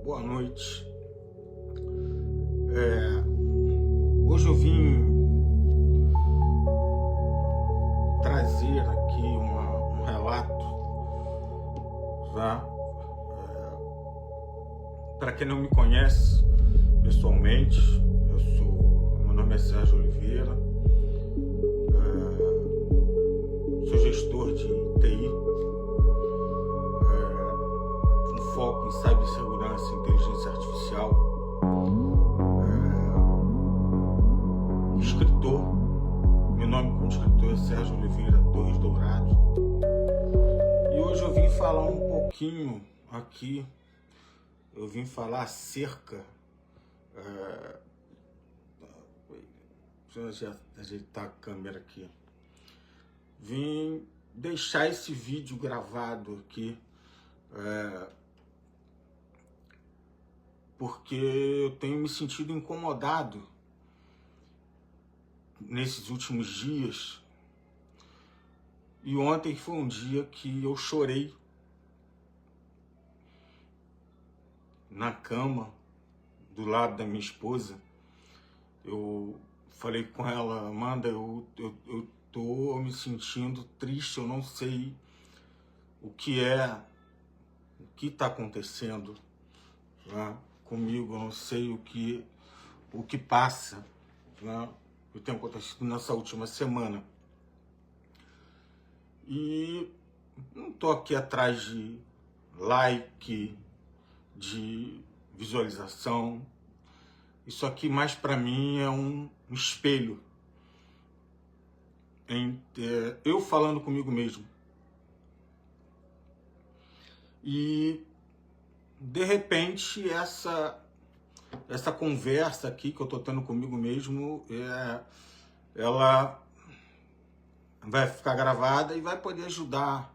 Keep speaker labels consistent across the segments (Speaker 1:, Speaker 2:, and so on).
Speaker 1: Boa noite. Hoje eu vim trazer aqui um relato, tá? Para quem não me conhece pessoalmente, meu nome é Sérgio Oliveira, sou gestor de TI, com foco em cibersegurança e inteligência artificial, escritor. Meu nome como escritor é Sérgio Oliveira Torres Dourado. E hoje eu vim falar um pouquinho aqui, eu vim falar acerca... deixa eu ajeitar a câmera aqui. Vim deixar esse vídeo gravado aqui, porque eu tenho me sentido incomodado nesses últimos dias. E ontem foi um dia que eu chorei na cama, do lado da minha esposa. Eu falei com ela: Amanda, eu tô me sentindo triste, eu não sei o que está acontecendo, né, comigo, eu não sei o que passa, né, o que tem acontecido nessa última semana. E não estou aqui atrás de like, de visualização. Isso aqui mais para mim é um espelho. Eu falando comigo mesmo. E de repente essa conversa aqui que eu estou tendo comigo mesmo, ela vai ficar gravada e vai poder ajudar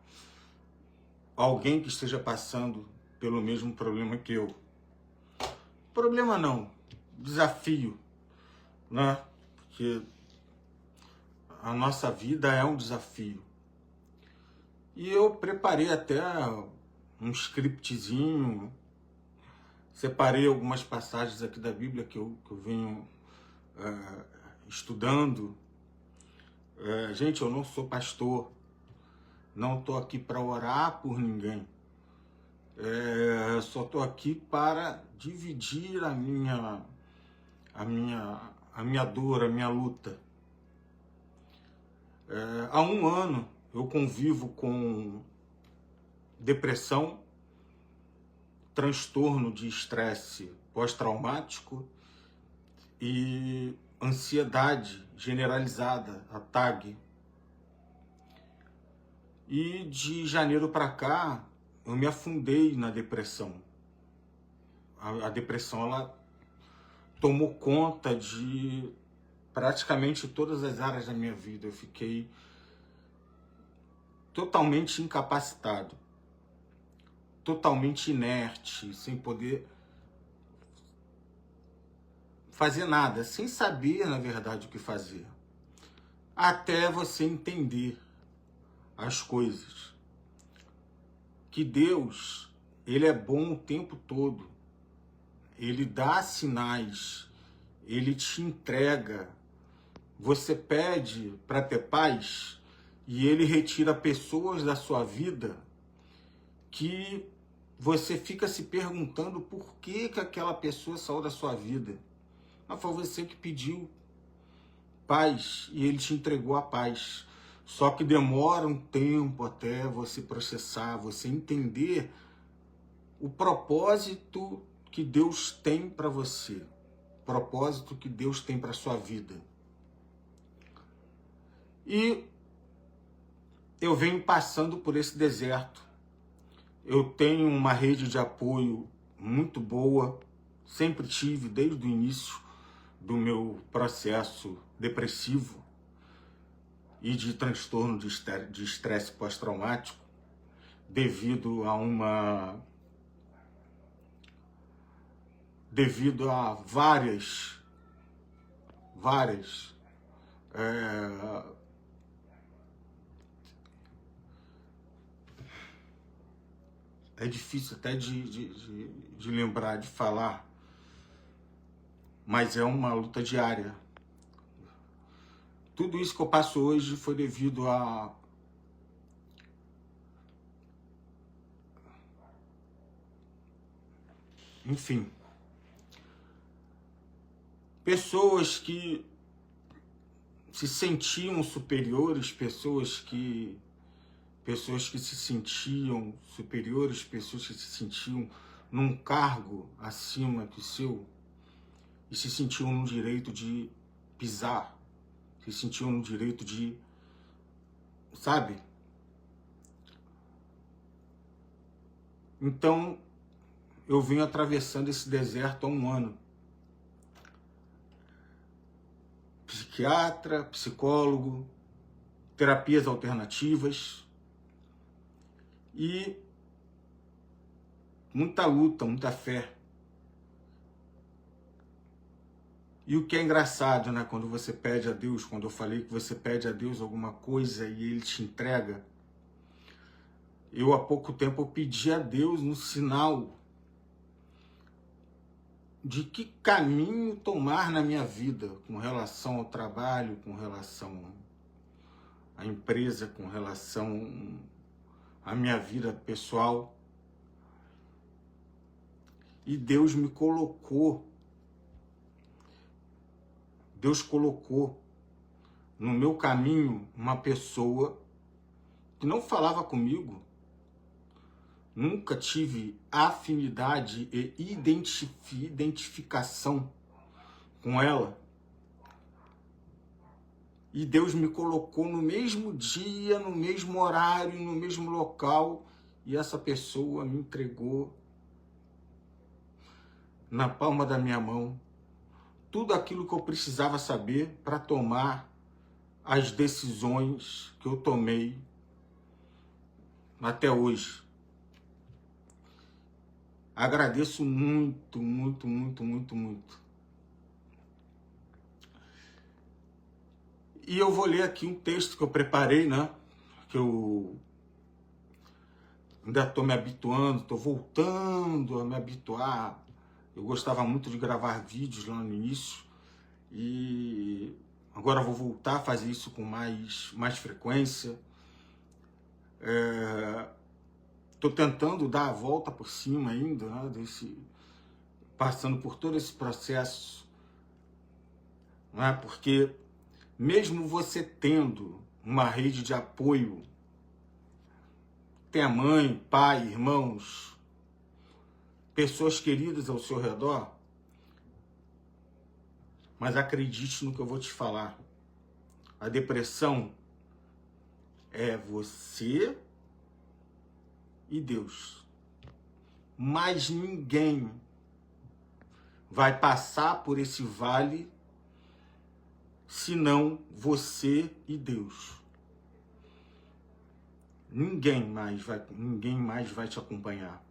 Speaker 1: alguém que esteja passando pelo mesmo problema que eu. Problema não, desafio, né? Porque a nossa vida é um desafio. E eu preparei até um scriptzinho, separei algumas passagens aqui da Bíblia que eu venho estudando. Gente, eu não sou pastor, não estou aqui para orar por ninguém. Só estou aqui para dividir a minha dor, a minha luta. Há um ano eu convivo com depressão, transtorno de estresse pós-traumático e ansiedade generalizada, a TAG. E de janeiro para cá eu me afundei na depressão. A depressão, ela tomou conta de praticamente todas as áreas da minha vida. Eu fiquei totalmente incapacitado, totalmente inerte, sem poder fazer nada, sem saber, na verdade, o que fazer. Até você entender as coisas. Que Deus, Ele é bom o tempo todo. Ele dá sinais, Ele te entrega. Você pede para ter paz e Ele retira pessoas da sua vida que você fica se perguntando por que aquela pessoa saiu da sua vida. Mas foi você que pediu paz e Ele te entregou a paz. Só que demora um tempo até você processar, você entender o propósito que Deus tem para você, o propósito que Deus tem para sua vida. E eu venho passando por esse deserto. Eu tenho uma rede de apoio muito boa, sempre tive desde o início do meu processo depressivo e de transtorno de estresse pós-traumático, devido a várias é difícil até de lembrar, de falar, mas é uma luta diária. Tudo isso que eu passo hoje foi devido a enfim, pessoas que se sentiam superiores, pessoas que se sentiam superiores, pessoas que se sentiam num cargo acima que o seu e se sentiam no direito de pisar, se sentiam no direito de, sabe? Então, eu venho atravessando esse deserto há um ano. Psiquiatra, psicólogo, terapias alternativas e muita luta, muita fé. E o que é engraçado, né? Quando você pede a Deus, quando eu falei que você pede a Deus alguma coisa e Ele te entrega, eu há pouco tempo eu pedi a Deus um sinal de que caminho tomar na minha vida com relação ao trabalho, com relação à empresa, com relação à minha vida pessoal. E Deus colocou no meu caminho uma pessoa que não falava comigo, nunca tive afinidade e identificação com ela. E Deus me colocou no mesmo dia, no mesmo horário, no mesmo local, e essa pessoa me entregou na palma da minha mão tudo aquilo que eu precisava saber para tomar as decisões que eu tomei até hoje. Agradeço muito, muito, muito, muito, muito. E eu vou ler aqui um texto que eu preparei, né? Que eu ainda estou me habituando, estou voltando a me habituar. Eu gostava muito de gravar vídeos lá no início e agora vou voltar a fazer isso com mais frequência. Estou tentando dar a volta por cima ainda, né, passando por todo esse processo, né, porque mesmo você tendo uma rede de apoio, tem a mãe, pai, irmãos, pessoas queridas ao seu redor, mas acredite no que eu vou te falar. A depressão é você e Deus. Mas ninguém vai passar por esse vale senão você e Deus. Ninguém mais vai te acompanhar.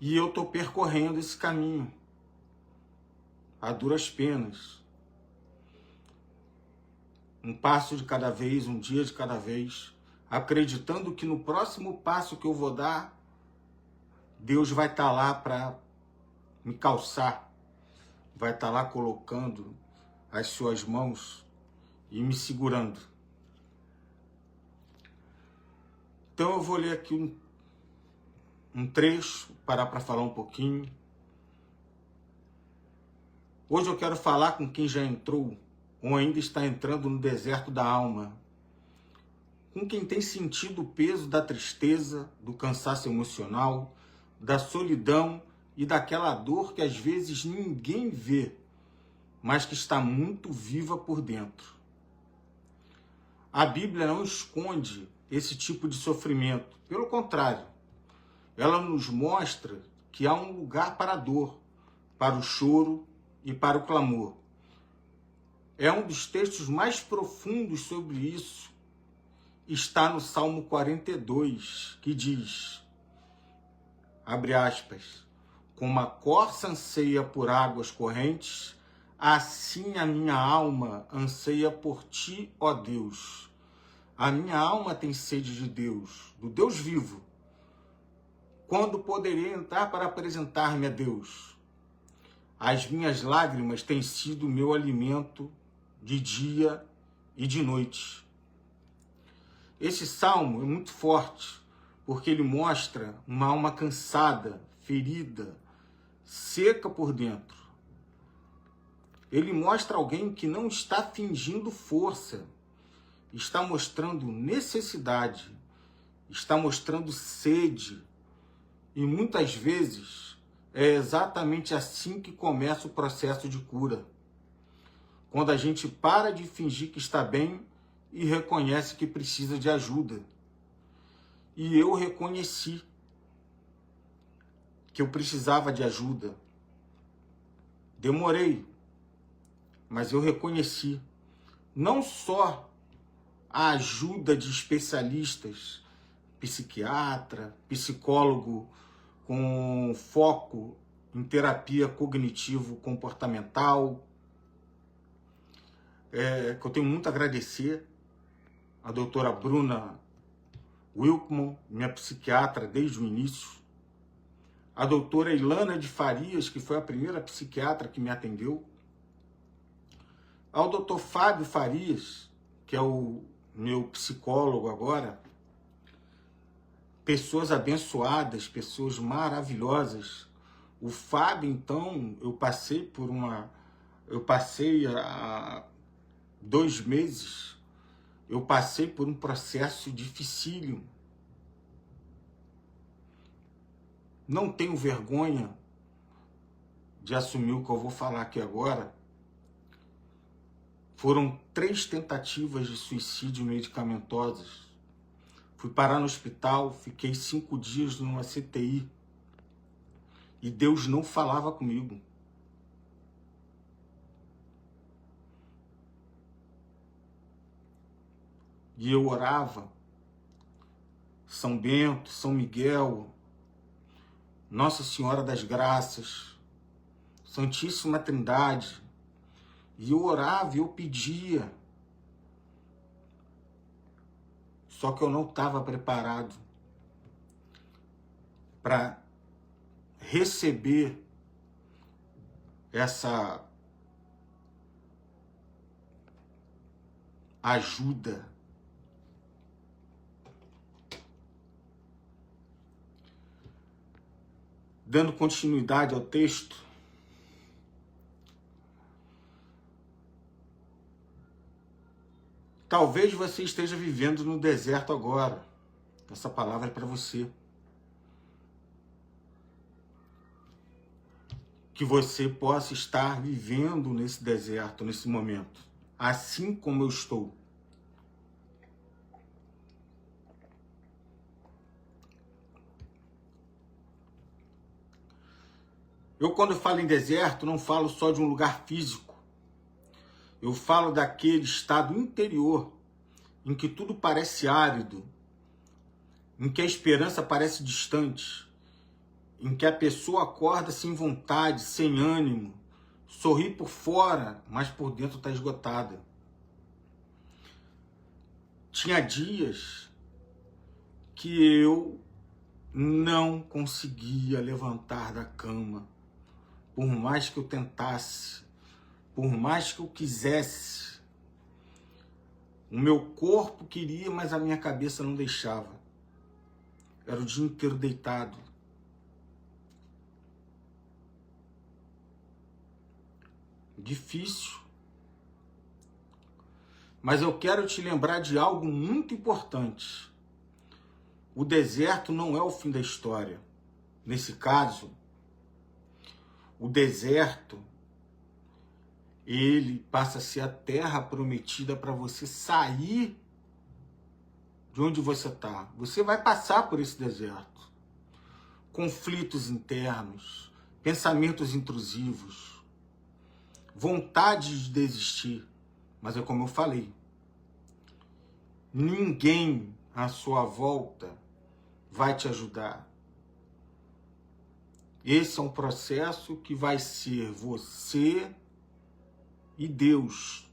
Speaker 1: E eu estou percorrendo esse caminho a duras penas. Um passo de cada vez, um dia de cada vez, acreditando que no próximo passo que eu vou dar, Deus vai estar lá para me calçar, vai estar lá colocando as suas mãos e me segurando. Então eu vou ler aqui um trecho, parar para falar um pouquinho. Hoje eu quero falar com quem já entrou ou ainda está entrando no deserto da alma, com quem tem sentido o peso da tristeza, do cansaço emocional, da solidão e daquela dor que às vezes ninguém vê, mas que está muito viva por dentro. A Bíblia não esconde esse tipo de sofrimento. Pelo contrário, ela nos mostra que há um lugar para a dor, para o choro e para o clamor. É um dos textos mais profundos sobre isso. Está no Salmo 42, que diz, abre aspas, como a corça anseia por águas correntes, assim a minha alma anseia por ti, ó Deus. A minha alma tem sede de Deus, do Deus vivo. Quando poderei entrar para apresentar-me a Deus? As minhas lágrimas têm sido o meu alimento de dia e de noite. Esse salmo é muito forte, porque ele mostra uma alma cansada, ferida, seca por dentro. Ele mostra alguém que não está fingindo força, está mostrando necessidade, está mostrando sede. E muitas vezes é exatamente assim que começa o processo de cura. Quando a gente para de fingir que está bem e reconhece que precisa de ajuda. E eu reconheci que eu precisava de ajuda. Demorei, mas eu reconheci não só a ajuda de especialistas, psiquiatra, psicólogo com foco em terapia cognitivo-comportamental, que eu tenho muito a agradecer a doutora Bruna Wilkman, minha psiquiatra desde o início, a doutora Ilana de Farias, que foi a primeira psiquiatra que me atendeu, ao doutor Fábio Farias, que é o meu psicólogo agora, pessoas abençoadas, pessoas maravilhosas. O Fábio, então, eu passei há 2 meses, eu passei por um processo dificílimo. Não tenho vergonha de assumir o que eu vou falar aqui agora. Foram 3 tentativas de suicídio medicamentosas. Fui parar no hospital, fiquei 5 dias numa CTI. E Deus não falava comigo. E eu orava. São Bento, São Miguel, Nossa Senhora das Graças, Santíssima Trindade. E eu orava e eu pedia. Só que eu não estava preparado para receber essa ajuda. Dando continuidade ao texto, talvez você esteja vivendo no deserto agora. Essa palavra é para você. Que você possa estar vivendo nesse deserto, nesse momento, assim como eu estou. Eu, quando falo em deserto, não falo só de um lugar físico. Eu falo daquele estado interior, em que tudo parece árido, em que a esperança parece distante, em que a pessoa acorda sem vontade, sem ânimo, sorri por fora, mas por dentro está esgotada. Tinha dias que eu não conseguia levantar da cama, por mais que eu tentasse, por mais que eu quisesse. O meu corpo queria, mas a minha cabeça não deixava. Era o dia inteiro deitado. Difícil. Mas eu quero te lembrar de algo muito importante. O deserto não é o fim da história. Nesse caso, o deserto, ele passa a ser a terra prometida para você sair de onde você está. Você vai passar por esse deserto. Conflitos internos, pensamentos intrusivos, vontade de desistir. Mas é como eu falei, ninguém à sua volta vai te ajudar. Esse é um processo que vai ser você e Deus.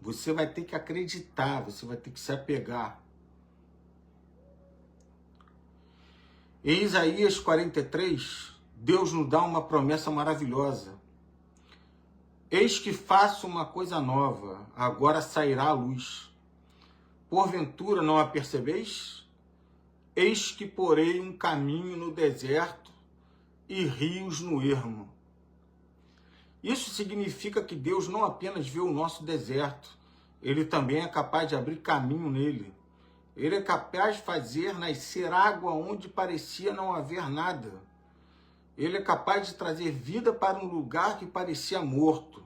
Speaker 1: Você vai ter que acreditar, você vai ter que se apegar. Em Isaías 43, Deus nos dá uma promessa maravilhosa. Eis que faço uma coisa nova, agora sairá a luz. Porventura não a percebeis? Eis que porei um caminho no deserto e rios no ermo. Isso significa que Deus não apenas vê o nosso deserto, Ele também é capaz de abrir caminho nele. Ele é capaz de fazer nascer água onde parecia não haver nada. Ele é capaz de trazer vida para um lugar que parecia morto.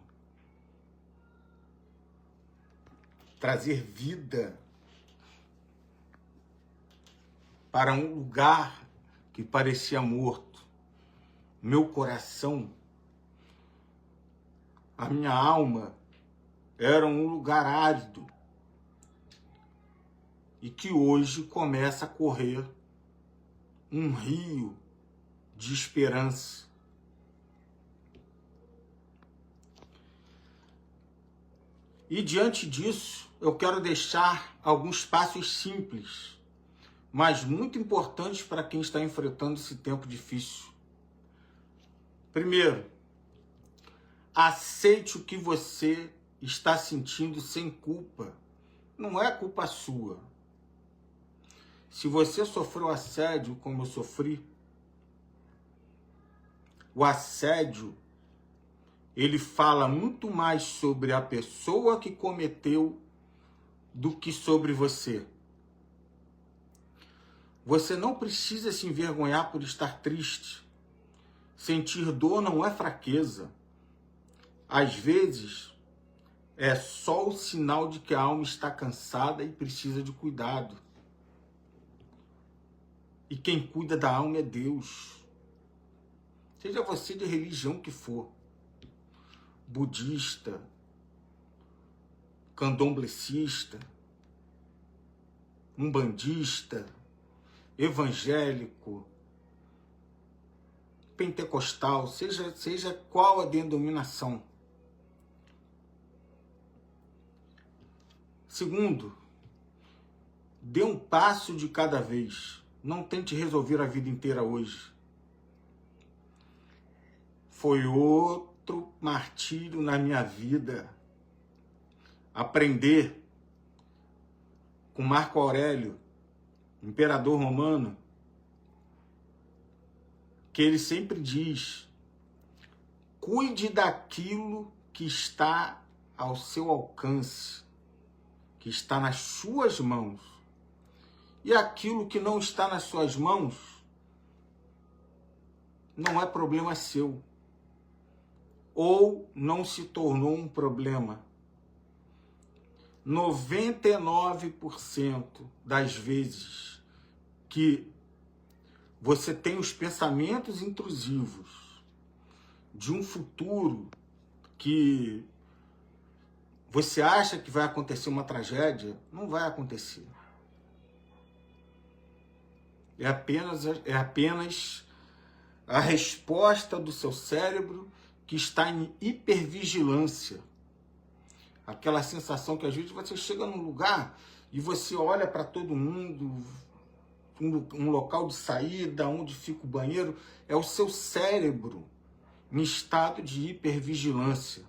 Speaker 1: Trazer vida para um lugar que parecia morto. Meu coração, a minha alma, era um lugar árido e que hoje começa a correr um rio de esperança. E diante disso, eu quero deixar alguns passos simples, mas muito importantes para quem está enfrentando esse tempo difícil. Primeiro, aceite o que você está sentindo sem culpa. Não é culpa sua. Se você sofreu assédio como eu sofri, o assédio, ele fala muito mais sobre a pessoa que cometeu do que sobre você. Você não precisa se envergonhar por estar triste. Sentir dor não é fraqueza. Às vezes, é só o sinal de que a alma está cansada e precisa de cuidado. E quem cuida da alma é Deus. Seja você de religião que for. Budista, candomblecista, umbandista, evangélico, pentecostal, seja qual a denominação. Segundo, dê um passo de cada vez. Não tente resolver a vida inteira hoje. Foi outro martírio na minha vida. Aprender com Marco Aurélio, imperador romano, que ele sempre diz: cuide daquilo que está ao seu alcance, que está nas suas mãos. E aquilo que não está nas suas mãos não é problema seu. Ou não se tornou um problema. 99% das vezes que você tem os pensamentos intrusivos de um futuro que você acha que vai acontecer uma tragédia, não vai acontecer. É apenas a resposta do seu cérebro que está em hipervigilância. Aquela sensação que às vezes você chega num lugar e você olha para todo mundo, um local de saída, onde fica o banheiro, é o seu cérebro em estado de hipervigilância.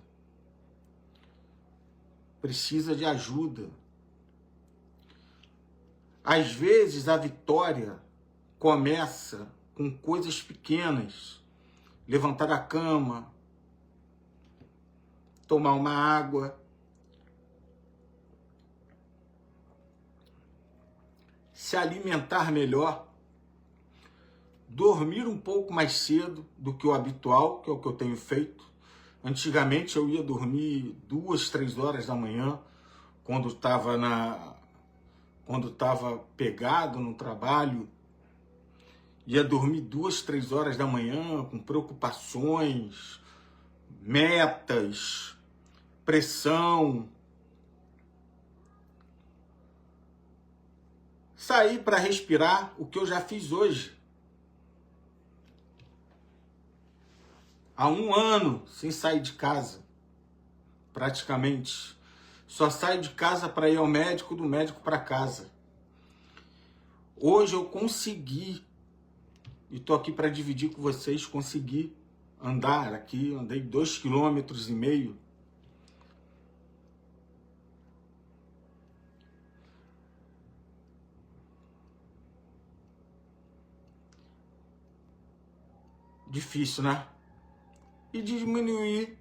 Speaker 1: Precisa de ajuda. Às vezes a vitória começa com coisas pequenas. Levantar da cama, tomar uma água, se alimentar melhor, dormir um pouco mais cedo do que o habitual, que é o que eu tenho feito. Antigamente eu ia dormir 2, 3 horas da manhã, quando estava pegado no trabalho. Ia dormir 2, 3 horas da manhã com preocupações, metas, pressão. Sair para respirar, o que eu já fiz hoje. Há 1 ano sem sair de casa, praticamente. Só saio de casa para ir ao médico, do médico para casa. Hoje eu consegui e estou aqui para dividir com vocês. Consegui andar aqui, andei 2,5 km. Difícil, né? E diminuir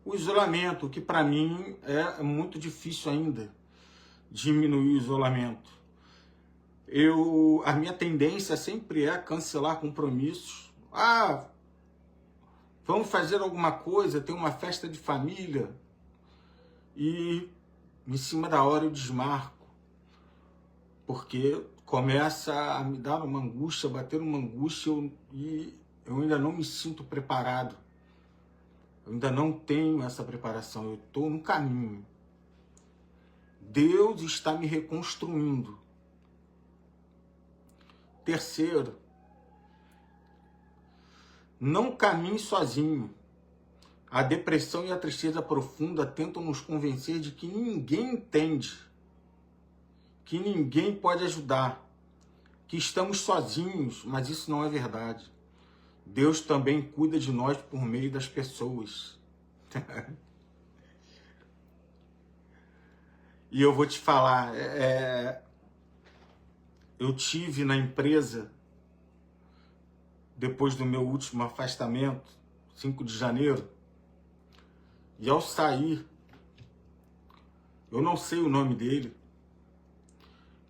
Speaker 1: o isolamento, que para mim é muito difícil ainda, diminuir o isolamento. A minha tendência sempre é cancelar compromissos. Vamos fazer alguma coisa, tem uma festa de família, e em cima da hora eu desmarco, porque começa a me dar uma angústia, bater uma angústia, e eu ainda não me sinto preparado. Eu ainda não tenho essa preparação, eu estou no caminho. Deus está me reconstruindo. Terceiro, não caminhe sozinho. A depressão e a tristeza profunda tentam nos convencer de que ninguém entende, que ninguém pode ajudar, que estamos sozinhos, mas isso não é verdade. Deus também cuida de nós por meio das pessoas. E eu vou te falar, eu tive na empresa, depois do meu último afastamento, 5 de janeiro, e ao sair, eu não sei o nome dele,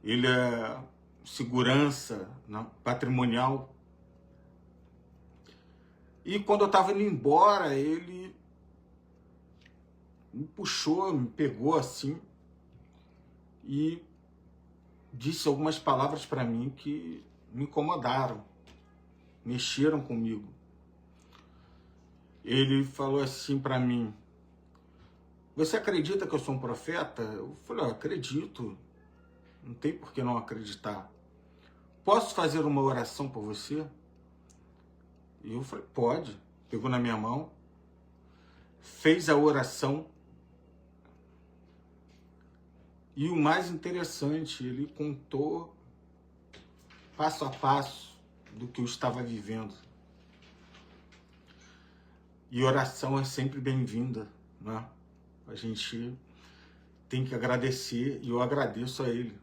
Speaker 1: ele é segurança patrimonial, e quando eu estava indo embora, ele me puxou, me pegou assim, e disse algumas palavras para mim que me incomodaram, mexeram comigo. Ele falou assim para mim: você acredita que eu sou um profeta? Eu falei: eu acredito, não tem por que não acreditar. Posso fazer uma oração por você? E eu falei: pode. Pegou na minha mão, fez a oração. E o mais interessante, ele contou passo a passo do que eu estava vivendo. E oração é sempre bem-vinda, né? A gente tem que agradecer, e eu agradeço a ele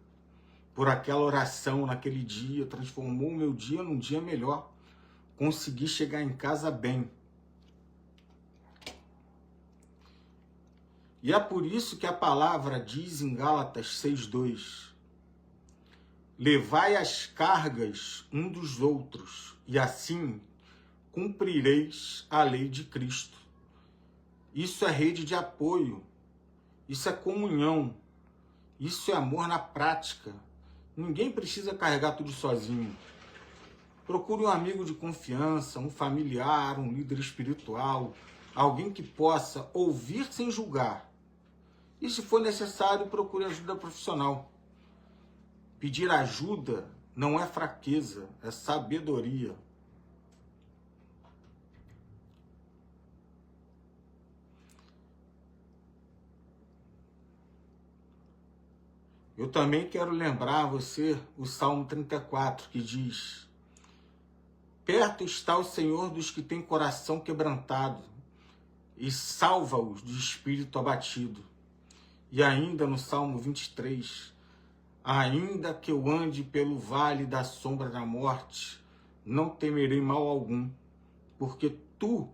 Speaker 1: por aquela oração naquele dia, transformou o meu dia num dia melhor. Consegui chegar em casa bem. E é por isso que a palavra diz em Gálatas 6:2: levai as cargas um dos outros, e assim cumprireis a lei de Cristo. Isso é rede de apoio, isso é comunhão, isso é amor na prática. Ninguém precisa carregar tudo sozinho. Procure um amigo de confiança, um familiar, um líder espiritual, alguém que possa ouvir sem julgar. E se for necessário, procure ajuda profissional. Pedir ajuda não é fraqueza, é sabedoria. Eu também quero lembrar a você o Salmo 34, que diz: perto está o Senhor dos que têm coração quebrantado, e salva-os de espírito abatido. E ainda no Salmo 23, ainda que eu ande pelo vale da sombra da morte, não temerei mal algum, porque tu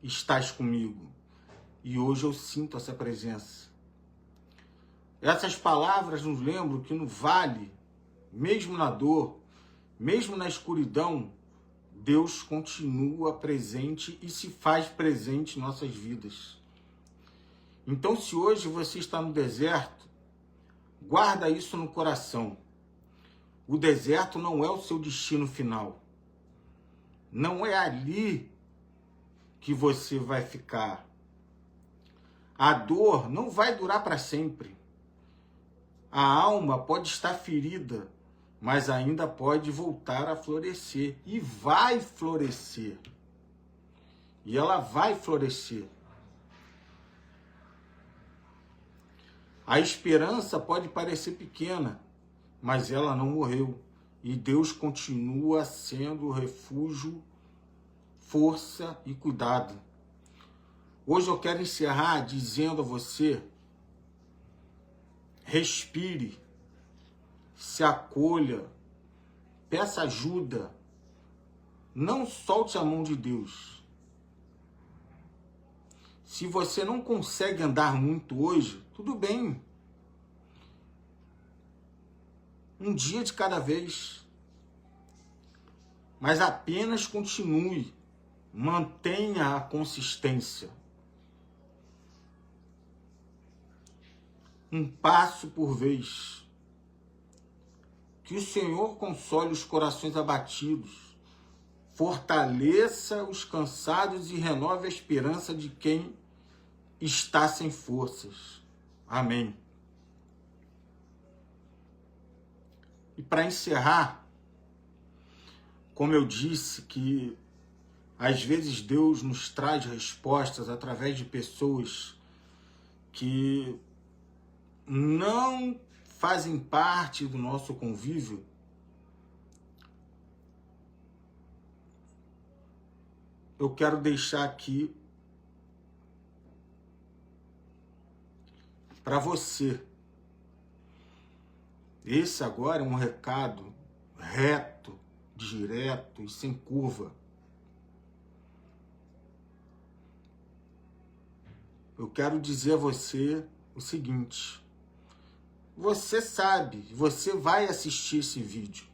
Speaker 1: estás comigo. E hoje eu sinto essa presença. Essas palavras nos lembram que no vale, mesmo na dor, mesmo na escuridão, Deus continua presente e se faz presente em nossas vidas. Então, se hoje você está no deserto, guarda isso no coração. O deserto não é o seu destino final. Não é ali que você vai ficar. A dor não vai durar para sempre. A alma pode estar ferida, mas ainda pode voltar a florescer. E vai florescer. E ela vai florescer. A esperança pode parecer pequena, mas ela não morreu. E Deus continua sendo refúgio, força e cuidado. Hoje eu quero encerrar dizendo a você: respire, se acolha, peça ajuda, não solte a mão de Deus. Se você não consegue andar muito hoje, tudo bem. Um dia de cada vez. Mas apenas continue, mantenha a consistência. Um passo por vez. Que o Senhor console os corações abatidos, fortaleça os cansados e renove a esperança de quem está sem forças. Amém. E para encerrar, como eu disse, que às vezes Deus nos traz respostas através de pessoas que não fazem parte do nosso convívio. Eu quero deixar aqui para você. Esse agora é um recado reto, direto e sem curva. Eu quero dizer a você o seguinte: você sabe, você vai assistir esse vídeo.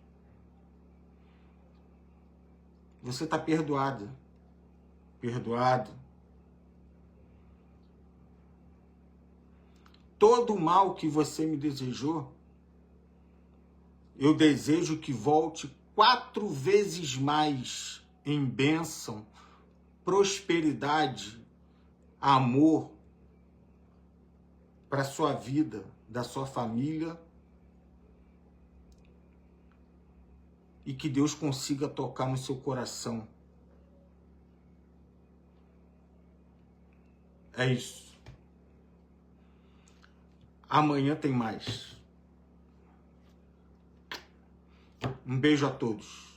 Speaker 1: Você está perdoada, perdoado. Todo o mal que você me desejou, eu desejo que volte 4 vezes mais em bênção, prosperidade, amor para a sua vida, da sua família, e que Deus consiga tocar no seu coração. É isso. Amanhã tem mais. Um beijo a todos.